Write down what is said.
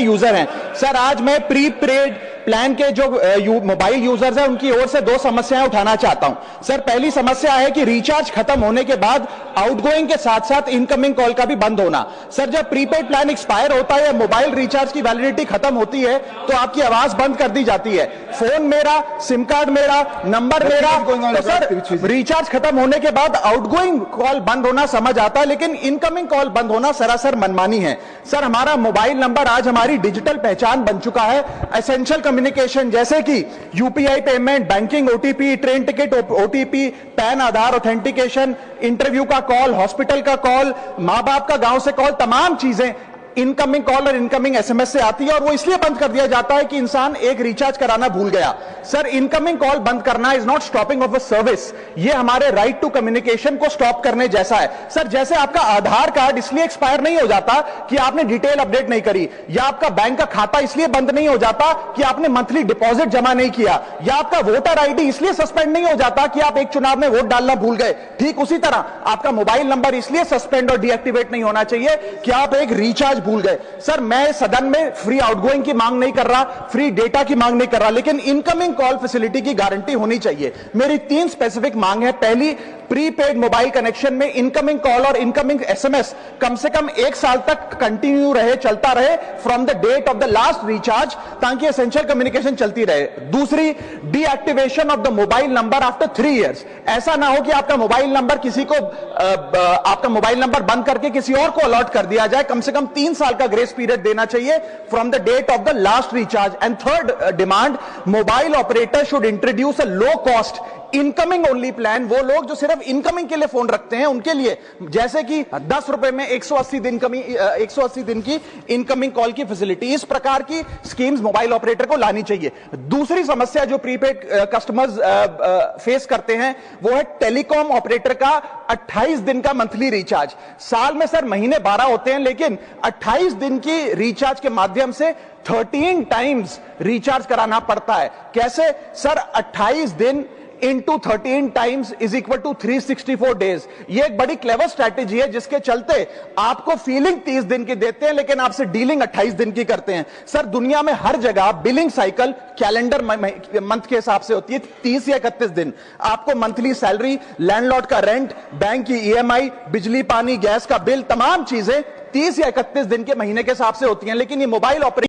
User हैं। Sir आज मैं प्री पेड प्लान के जो मोबाइल यूजर्स हैं उनकी ओर से दो समस्याएं उठाना चाहता हूं। सर पहली समस्या है कि रिचार्ज खत्म होने के बाद आउटगोइंग के साथ साथ इनकमिंग कॉल का भी बंद होना। सर जब प्रीपेड प्लान एक्सपायर होता है या मोबाइल रिचार्ज की वैलिडिटी खत्म होती है तो आपकी आवाज बंद कर दी जाती है, फोन मेरा, सिम कार्ड मेरा, नंबर मेरा। तो सर रिचार्ज खत्म होने के बाद आउटगोइंग कॉल बंद होना समझ आता है, लेकिन इनकमिंग कॉल बंद होना सरासर मनमानी है। सर हमारा मोबाइल नंबर आज हमारी डिजिटल पहचान बन चुका है। एसेंशियल कम्युनिकेशन जैसे कि UPI payment, banking, OTP, train ticket OTP, PAN Aadhaar authentication, interview का कॉल, हॉस्पिटल का कॉल, मां बाप का गांव से कॉल, तमाम चीजें इनकमिंग कॉल और इनकमिंग एसएमएस से आती है और वो इसलिए बंद कर दिया जाता है कि इंसान एक रिचार्ज कराना भूल गया। सर इनकमिंग कॉल बंद करना is not stopping of a service, ये हमारे राइट टू कम्युनिकेशन को स्टॉप करने जैसा है। सर जैसे आपका आधार कार्ड इसलिए एक्सपायर नहीं हो जाता कि आपने डिटेल अपडेट नहीं करी, या आपका बैंक का खाता इसलिए बंद नहीं हो जाता कि आपने मंथली डिपॉजिट जमा नहीं किया, या आपका वोटर आईडी इसलिए सस्पेंड नहीं हो जाता कि आप एक चुनाव में वोट डालना भूल गए। ठीक उसी तरह आपका मोबाइल नंबर इसलिए सस्पेंड और डीएक्टिवेट नहीं होना चाहिए कि आप एक रिचार्ज भूल गए। सर मैं सदन में फ्री आउटगोइंग की मांग नहीं कर रहा, फ्री डेटा की मांग नहीं कर रहा, लेकिन इनकमिंग कॉल फैसिलिटी की गारंटी होनी चाहिए। मेरी 3 स्पेसिफिक मांग है। पहली, प्रीपेड मोबाइल कनेक्शन में इनकमिंग कॉल और इनकमिंग एसएमएस कम से कम 1 साल तक कंटिन्यू रहे, चलता रहे from the date of the last recharge, ताकि एसेंशियल कम्युनिकेशन चलती रहे। दूसरी, deactivation of the mobile number after 3 years. ऐसा ना हो कि आपका मोबाइल नंबर किसी को आपका मोबाइल नंबर बंद करके किसी और को अलॉट कर दिया जाए। कम से कम 3 साल का ग्रेस पीरियड देना चाहिए from the date of the last recharge. And third demand, mobile operator should introduce a low cost incoming only plan. वो लोग जो सिर्फ इनकमिंग के लिए फोन रखते हैं उनके लिए, जैसे कि 10 रुपए में 180 दिन की इनकमिंग कॉल की फैसिलिटी, इस प्रकार की स्कीम्स मोबाइल ऑपरेटर को लानी चाहिए। दूसरी समस्या जो प्रीपेड कस्टमर्स फेस करते हैं वो है टेलीकॉम ऑपरेटर का 28 दिन का मंथली रिचार्ज। साल में सर महीने 12 होते हैं, लेकिन 28 दिन की रिचार्ज के माध्यम से 13 टाइम्स रिचार्ज कराना पड़ता है। कैसे सर? 28 दिन into 13 times is equal to 364 days. ये एक बड़ी क्लेवर स्ट्रैटेजी है जिसके चलते आपको फीलिंग 30 दिन की देते हैं, लेकिन आपसे डीलिंग 28 दिन की करते हैं। सर दुनिया में हर जगह बिलिंग साइकिल कैलेंडर मंथ के हिसाब से होती है, 30 या 31 दिन। आपको मंथली सैलरी, लैंडलॉर्ड का रेंट, बैंक की ईएमआई, बिजली पानी गैस का बिल, तमाम चीजें 30 या 31 दिन के महीने के हिसाब से होती हैं। लेकिन ये मोबाइल ऑपरेटर